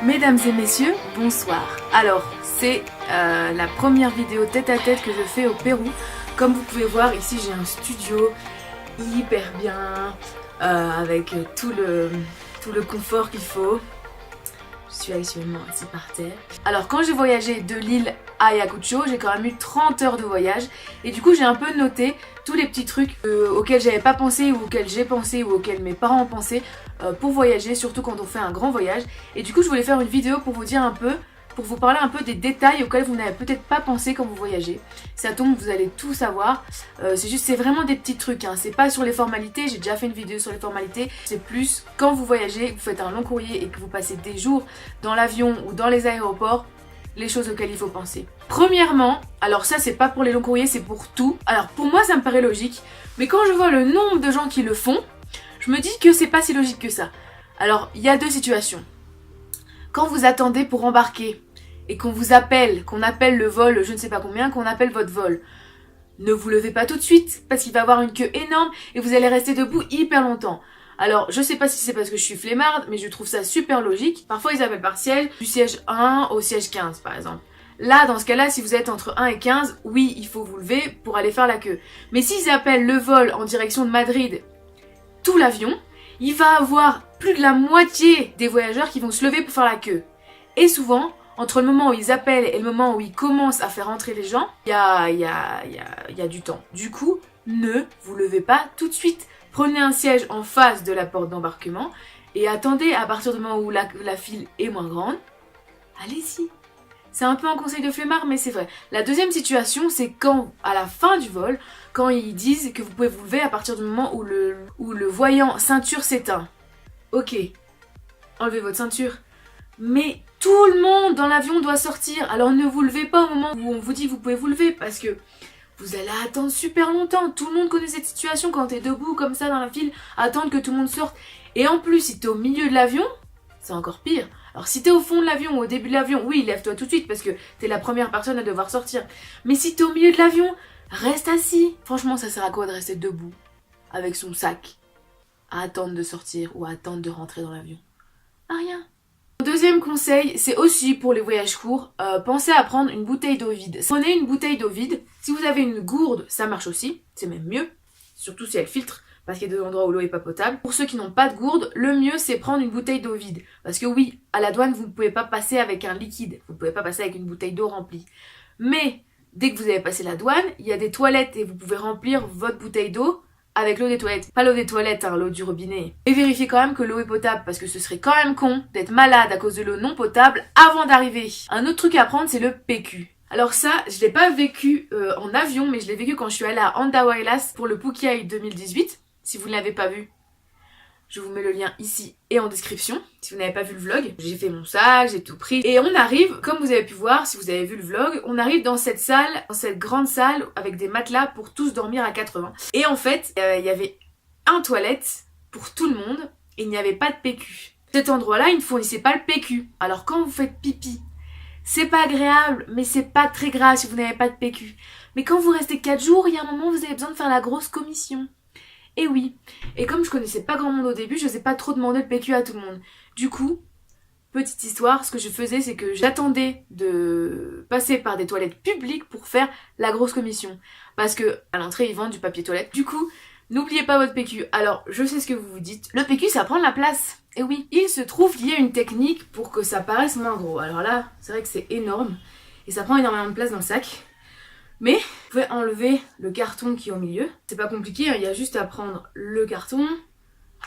Mesdames et messieurs, bonsoir. Alors, c'est la première vidéo tête-à-tête que je fais au Pérou. Comme vous pouvez voir, ici j'ai un studio hyper bien, avec tout le confort qu'il faut. Je suis actuellement assis par terre. Alors, quand j'ai voyagé de Lille à Ayacucho, j'ai quand même eu 30 heures de voyage. Et du coup, j'ai un peu noté tous les petits trucs auxquels j'avais pas pensé, ou auxquels j'ai pensé, ou auxquels mes parents ont pensé pour voyager, surtout quand on fait un grand voyage. Et du coup, je voulais faire une vidéo pour vous dire un peu, pour vous parler un peu des détails auxquels vous n'avez peut-être pas pensé quand vous voyagez. Ça tombe, vous allez tout savoir. C'est vraiment des petits trucs, hein. C'est pas sur les formalités, j'ai déjà fait une vidéo sur les formalités. C'est plus quand vous voyagez, vous faites un long courrier et que vous passez des jours dans l'avion ou dans les aéroports, les choses auxquelles il faut penser. Premièrement, alors ça c'est pas pour les longs courriers, c'est pour tout. Alors pour moi ça me paraît logique, mais quand je vois le nombre de gens qui le font, je me dis que c'est pas si logique que ça. Alors il y a deux situations. Quand vous attendez pour embarquer et qu'on vous appelle, qu'on appelle le vol, je ne sais pas combien, qu'on appelle votre vol, ne vous levez pas tout de suite parce qu'il va y avoir une queue énorme et vous allez rester debout hyper longtemps. Alors, je sais pas si c'est parce que je suis flemmarde, mais je trouve ça super logique. Parfois, ils appellent par siège, du siège 1 au siège 15, par exemple. Là, dans ce cas-là, si vous êtes entre 1 et 15, oui, il faut vous lever pour aller faire la queue. Mais s'ils appellent le vol en direction de Madrid, tout l'avion, il va avoir plus de la moitié des voyageurs qui vont se lever pour faire la queue. Et souvent, entre le moment où ils appellent et le moment où ils commencent à faire entrer les gens, il y a du temps. Du coup, ne vous levez pas tout de suite. Prenez un siège en face de la porte d'embarquement et attendez à partir du moment où la file est moins grande. Allez-y. C'est un peu un conseil de flemmard, mais c'est vrai. La deuxième situation, c'est quand, à la fin du vol, quand ils disent que vous pouvez vous lever à partir du moment où le voyant ceinture s'éteint. Ok, enlevez votre ceinture. Mais tout le monde dans l'avion doit sortir. Alors ne vous levez pas au moment où on vous dit que vous pouvez vous lever, parce que vous allez attendre super longtemps. Tout le monde connaît cette situation quand t'es debout comme ça dans la file, attendre que tout le monde sorte. Et en plus, si t'es au milieu de l'avion, c'est encore pire. Alors si t'es au fond de l'avion ou au début de l'avion, oui, lève-toi tout de suite parce que t'es la première personne à devoir sortir. Mais si t'es au milieu de l'avion, reste assis. Franchement, ça sert à quoi de rester debout avec son sac à attendre de sortir ou à attendre de rentrer dans l'avion? À rien. Deuxième conseil, c'est aussi pour les voyages courts, pensez à prendre une bouteille d'eau vide. Prenez une bouteille d'eau vide. Si vous avez une gourde, ça marche aussi, c'est même mieux, surtout si elle filtre, parce qu'il y a des endroits où l'eau est pas potable. Pour ceux qui n'ont pas de gourde, le mieux c'est prendre une bouteille d'eau vide. Parce que oui, à la douane, vous ne pouvez pas passer avec un liquide, vous ne pouvez pas passer avec une bouteille d'eau remplie. Mais dès que vous avez passé la douane, il y a des toilettes et vous pouvez remplir votre bouteille d'eau avec l'eau des toilettes. Pas l'eau des toilettes, hein, l'eau du robinet. Et vérifiez quand même que l'eau est potable, parce que ce serait quand même con d'être malade à cause de l'eau non potable avant d'arriver. Un autre truc à prendre, c'est le PQ. Alors ça, je l'ai pas vécu en avion, mais je l'ai vécu quand je suis allée à Andahuaylas pour le Pukiay 2018. Si vous ne l'avez pas vu, je vous mets le lien ici et en description, si vous n'avez pas vu le vlog. J'ai fait mon sac, j'ai tout pris. Et on arrive, comme vous avez pu voir, si vous avez vu le vlog, on arrive dans cette salle, dans cette grande salle, avec des matelas pour tous dormir à 80. Et en fait, il y avait un toilette pour tout le monde, et il n'y avait pas de PQ. Cet endroit-là, il ne fournissait pas le PQ. Alors quand vous faites pipi, c'est pas agréable, mais c'est pas très grave si vous n'avez pas de PQ. Mais quand vous restez 4 jours, il y a un moment où vous avez besoin de faire la grosse commission. Et oui, et comme je connaissais pas grand monde au début, je n'osais pas trop demander le PQ à tout le monde. Du coup, petite histoire, ce que je faisais, c'est que j'attendais de passer par des toilettes publiques pour faire la grosse commission. Parce que à l'entrée, ils vendent du papier toilette. Du coup, n'oubliez pas votre PQ. Alors, je sais ce que vous vous dites. Le PQ, ça prend de la place. Et oui, il se trouve qu'il y a une technique pour que ça paraisse moins gros. Alors là, c'est vrai que c'est énorme. Et ça prend énormément de place dans le sac. Mais vous pouvez enlever le carton qui est au milieu. C'est pas compliqué, hein, il y a juste à prendre le carton,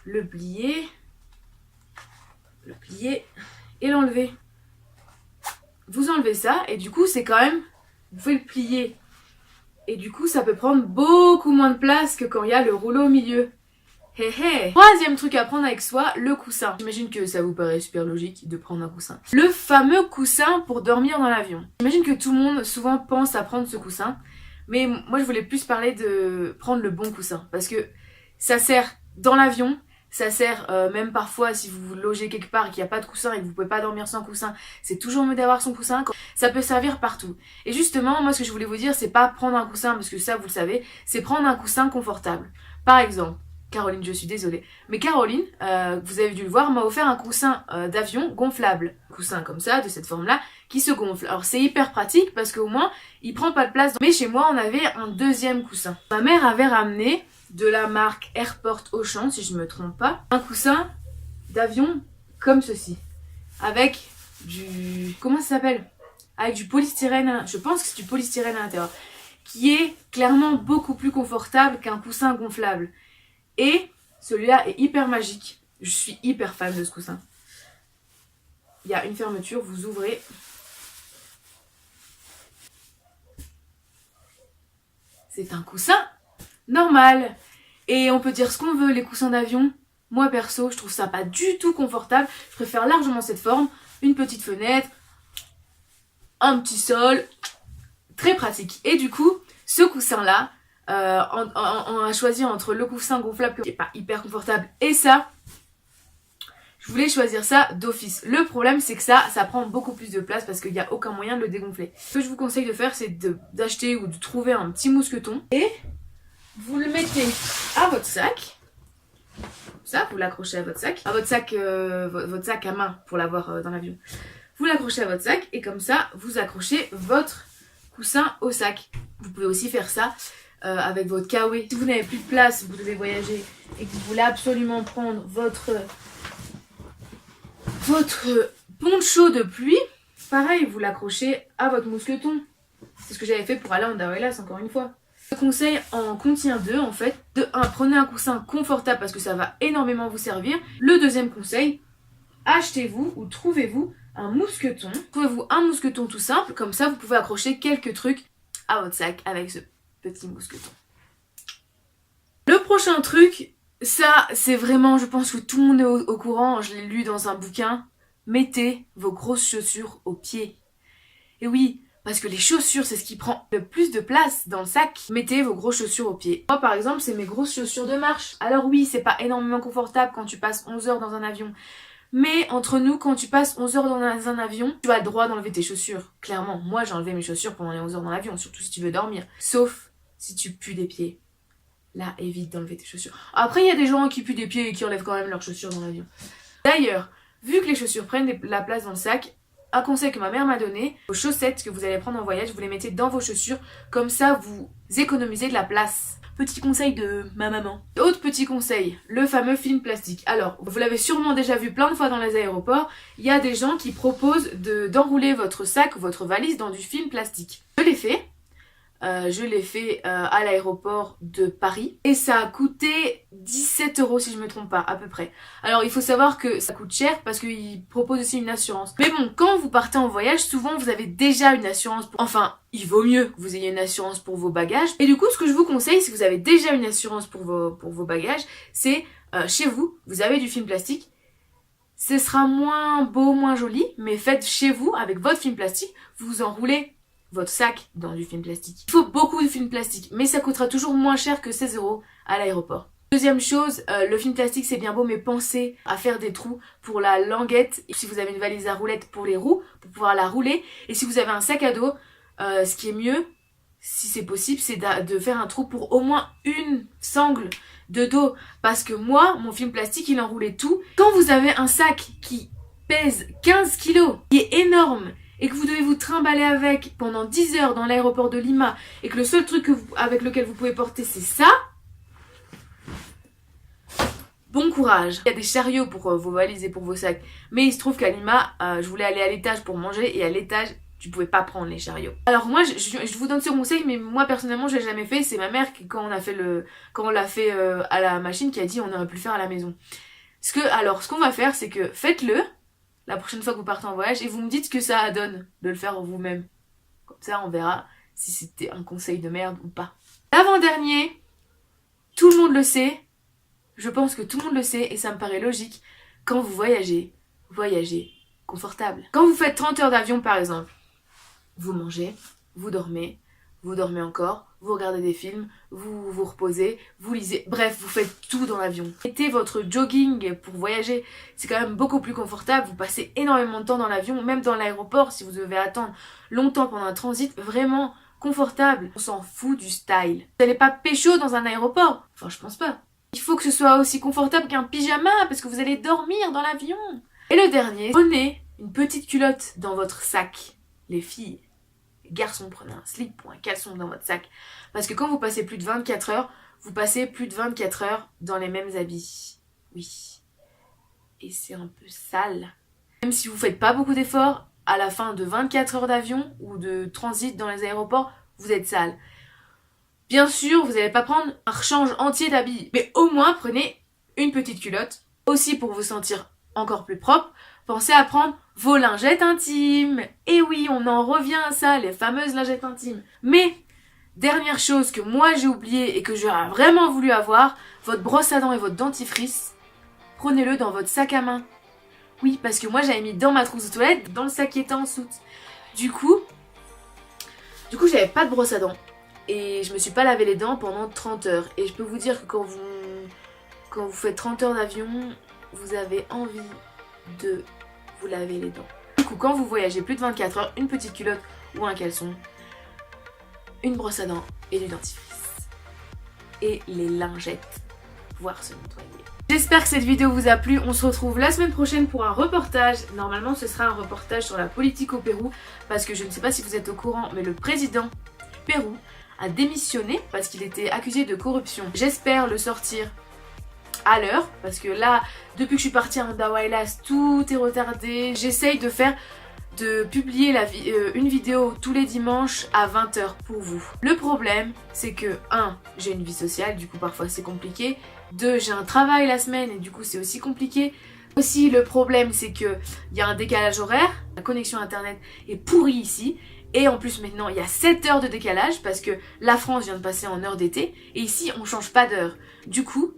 le plier et l'enlever. Vous enlevez ça et du coup c'est quand même, vous pouvez le plier. Et du coup ça peut prendre beaucoup moins de place que quand il y a le rouleau au milieu. Hé hé. Troisième truc à prendre avec soi, le coussin. J'imagine que ça vous paraît super logique de prendre un coussin. Le fameux coussin pour dormir dans l'avion. J'imagine que tout le monde souvent pense à prendre ce coussin. Mais moi je voulais plus parler de prendre le bon coussin. Parce que ça sert dans l'avion, ça sert même parfois si vous vous logez quelque part et qu'il n'y a pas de coussin et que vous pouvez pas dormir sans coussin. C'est toujours mieux d'avoir son coussin. Ça peut servir partout. Et justement, moi ce que je voulais vous dire, c'est pas prendre un coussin parce que ça vous le savez, c'est prendre un coussin confortable. Par exemple, Caroline, je suis désolée. Mais Caroline, vous avez dû le voir, m'a offert un coussin d'avion gonflable. Coussin comme ça, de cette forme-là, qui se gonfle. Alors c'est hyper pratique parce qu'au moins, il prend pas de place. Mais chez moi, on avait un deuxième coussin. Ma mère avait ramené de la marque Airport Auchan, si je me trompe pas, un coussin d'avion comme ceci. Avec du... comment ça s'appelle? Avec du polystyrène, je pense que c'est du polystyrène à l'intérieur. Qui est clairement beaucoup plus confortable qu'un coussin gonflable. Et celui-là est hyper magique. Je suis hyper fan de ce coussin. Il y a une fermeture, vous ouvrez. C'est un coussin normal. Et on peut dire ce qu'on veut, les coussins d'avion. Moi perso, je trouve ça pas du tout confortable. Je préfère largement cette forme. Une petite fenêtre, un petit sol. Très pratique. Et du coup, ce coussin-là, on a choisi entre le coussin gonflable qui n'est pas hyper confortable et ça, je voulais choisir ça d'office. Le problème c'est que ça prend beaucoup plus de place parce qu'il n'y a aucun moyen de le dégonfler. Ce que je vous conseille de faire, c'est d'acheter ou de trouver un petit mousqueton et vous le mettez à votre sac. Ça, vous l'accrochez à votre sac. À votre sac à main pour l'avoir dans l'avion. Vous l'accrochez à votre sac et comme ça, vous accrochez votre coussin au sac. Vous pouvez aussi faire ça avec votre kawaii. Si vous n'avez plus de place, vous devez voyager et que vous voulez absolument prendre votre poncho de pluie, pareil, vous l'accrochez à votre mousqueton. C'est ce que j'avais fait pour aller en Daouelas, encore une fois. Le conseil en contient deux en fait. De 1, prenez un coussin confortable parce que ça va énormément vous servir. Le deuxième conseil, achetez-vous ou trouvez-vous un mousqueton. Trouvez-vous un mousqueton tout simple, comme ça vous pouvez accrocher quelques trucs à votre sac avec ce petit mousqueton. Le prochain truc, ça c'est vraiment, je pense que tout le monde est au courant, je l'ai lu dans un bouquin. Mettez vos grosses chaussures aux pieds. Et oui, parce que les chaussures c'est ce qui prend le plus de place dans le sac. Mettez vos grosses chaussures aux pieds. Moi par exemple c'est mes grosses chaussures de marche. Alors oui, c'est pas énormément confortable quand tu passes 11 heures dans un avion. Mais entre nous, quand tu passes 11 heures dans un avion, tu as le droit d'enlever tes chaussures. Clairement, moi j'ai enlevé mes chaussures pendant les 11 heures dans l'avion, surtout si tu veux dormir. Sauf si tu pues des pieds. Là, évite d'enlever tes chaussures. Après, il y a des gens qui puent des pieds et qui enlèvent quand même leurs chaussures dans l'avion. D'ailleurs, vu que les chaussures prennent la place dans le sac, un conseil que ma mère m'a donné, vos chaussettes que vous allez prendre en voyage, vous les mettez dans vos chaussures, comme ça vous économisez de la place. Petit conseil de ma maman. Autre petit conseil, le fameux film plastique. Alors, vous l'avez sûrement déjà vu plein de fois dans les aéroports, il y a des gens qui proposent d'enrouler votre sac ou votre valise dans du film plastique. Je l'ai fait. À l'aéroport de Paris et ça a coûté 17 € si je me trompe pas à peu près. Alors il faut savoir que ça coûte cher parce qu'ils proposent aussi une assurance. Mais bon, quand vous partez en voyage, souvent vous avez déjà une assurance enfin, il vaut mieux que vous ayez une assurance pour vos bagages. Et du coup, ce que je vous conseille, si vous avez déjà une assurance pour vos bagages, c'est chez vous, vous avez du film plastique. Ce sera moins beau, moins joli, mais faites chez vous avec votre film plastique, vous enroulez votre sac dans du film plastique. Il faut beaucoup de film plastique, mais ça coûtera toujours moins cher que 16 € à l'aéroport. Deuxième chose, le film plastique c'est bien beau, mais pensez à faire des trous pour la languette. Et si vous avez une valise à roulettes pour les roues, pour pouvoir la rouler. Et si vous avez un sac à dos, ce qui est mieux, si c'est possible, c'est de faire un trou pour au moins une sangle de dos. Parce que moi, mon film plastique, il enroulait tout. Quand vous avez un sac qui pèse 15 kilos, qui est énorme, et que vous devez vous trimballer avec pendant 10 heures dans l'aéroport de Lima, et que le seul truc avec lequel vous pouvez porter c'est ça, bon courage. Il y a des chariots pour vos valises et pour vos sacs, mais il se trouve qu'à Lima, je voulais aller à l'étage pour manger, et à l'étage, tu pouvais pas prendre les chariots. Alors moi, je vous donne ce conseil, mais moi personnellement, je l'ai jamais fait. C'est ma mère qui, quand on l'a fait à la machine, qui a dit on aurait pu le faire à la maison. Alors, ce qu'on va faire, c'est que faites-le la prochaine fois que vous partez en voyage et vous me dites ce que ça donne de le faire vous-même. Comme ça, on verra si c'était un conseil de merde ou pas. L'avant-dernier, tout le monde le sait. Je pense que tout le monde le sait et ça me paraît logique. Quand vous voyagez confortable. Quand vous faites 30 heures d'avion par exemple, vous mangez, vous dormez encore, vous regardez des films, vous vous reposez, vous lisez, bref, vous faites tout dans l'avion. Mettez votre jogging pour voyager, c'est quand même beaucoup plus confortable, vous passez énormément de temps dans l'avion, même dans l'aéroport si vous devez attendre longtemps pendant un transit, vraiment confortable. On s'en fout du style. Vous n'allez pas pécho dans un aéroport, enfin je pense pas. Il faut que ce soit aussi confortable qu'un pyjama parce que vous allez dormir dans l'avion. Et le dernier, prenez une petite culotte dans votre sac. Les filles, les garçons, prenez un slip ou un caleçon dans votre sac. Parce que quand vous passez plus de 24 heures, vous passez plus de 24 heures dans les mêmes habits. Oui. Et c'est un peu sale. Même si vous faites pas beaucoup d'efforts, à la fin de 24 heures d'avion ou de transit dans les aéroports, vous êtes sale. Bien sûr, vous n'allez pas prendre un rechange entier d'habits, mais au moins prenez une petite culotte. Aussi pour vous sentir encore plus propre, pensez à prendre vos lingettes intimes. Et oui, on en revient à ça, les fameuses lingettes intimes. Mais, dernière chose que moi j'ai oublié et que j'aurais vraiment voulu avoir, votre brosse à dents et votre dentifrice, prenez-le dans votre sac à main. Oui, parce que moi j'avais mis dans ma trousse de toilette, dans le sac qui était en soute. Du coup, j'avais pas de brosse à dents. Et je me suis pas lavé les dents pendant 30 heures. Et je peux vous dire que quand vous faites 30 heures d'avion, vous avez envie de vous laver les dents. Du coup, quand vous voyagez plus de 24 heures, une petite culotte ou un caleçon, une brosse à dents et du dentifrice. Et les lingettes, pouvoir se nettoyer. J'espère que cette vidéo vous a plu. On se retrouve la semaine prochaine pour un reportage. Normalement, ce sera un reportage sur la politique au Pérou. Parce que je ne sais pas si vous êtes au courant, mais le président du Pérou a démissionné parce qu'il était accusé de corruption. J'espère le sortir à l'heure parce que là, depuis que je suis partie à Andahuaylas, tout est retardé. J'essaye de publier une vidéo tous les dimanches à 20 h pour vous. Le problème, c'est que 1. J'ai une vie sociale, du coup parfois c'est compliqué. 2. J'ai un travail la semaine et du coup c'est aussi compliqué. Aussi le problème, c'est que il y a un décalage horaire, la connexion internet est pourrie ici. Et en plus maintenant il y a 7 heures de décalage parce que la France vient de passer en heure d'été et ici on change pas d'heure. Du coup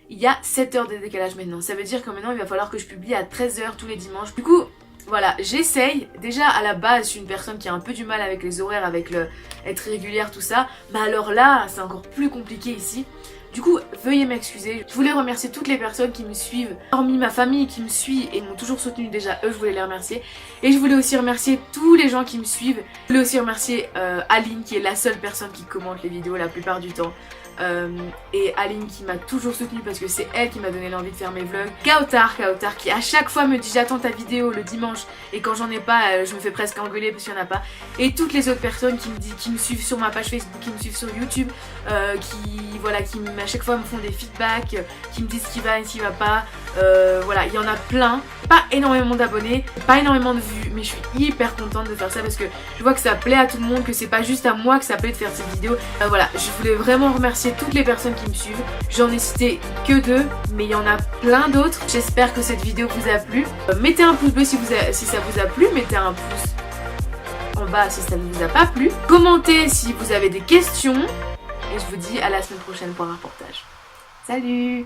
il y a 7 heures de décalage maintenant. Ça veut dire que maintenant il va falloir que je publie à 13 h tous les dimanches. Du coup voilà, j'essaye. Déjà à la base je suis une personne qui a un peu du mal avec les horaires, avec être régulière tout ça. Mais alors là c'est encore plus compliqué ici. Du coup, veuillez m'excuser. Je voulais remercier toutes les personnes qui me suivent, hormis ma famille qui me suit et m'ont toujours soutenu déjà, eux je voulais les remercier. Et je voulais aussi remercier tous les gens qui me suivent. Je voulais aussi remercier Aline qui est la seule personne qui commente les vidéos la plupart du temps. Et Aline qui m'a toujours soutenue parce que c'est elle qui m'a donné l'envie de faire mes vlogs. Kaotar qui à chaque fois me dit j'attends ta vidéo le dimanche et quand j'en ai pas je me fais presque engueuler parce qu'il n'y en a pas. Et toutes les autres personnes qui me suivent sur ma page Facebook, qui me suivent sur YouTube, qui à chaque fois me font des feedbacks, qui me disent ce qui va et ce qui va pas. Voilà, il y en a plein. Pas énormément d'abonnés, pas énormément de vues, mais je suis hyper contente de faire ça parce que je vois que ça plaît à tout le monde, que c'est pas juste à moi que ça plaît de faire cette vidéo. Voilà, je voulais vraiment remercier toutes les personnes qui me suivent. J'en ai cité que 2, mais il y en a plein d'autres. J'espère que cette vidéo vous a plu. Mettez un pouce bleu si ça vous a plu, mettez un pouce en bas si ça ne vous a pas plu. Commentez si vous avez des questions. Et je vous dis à la semaine prochaine pour un reportage. Salut!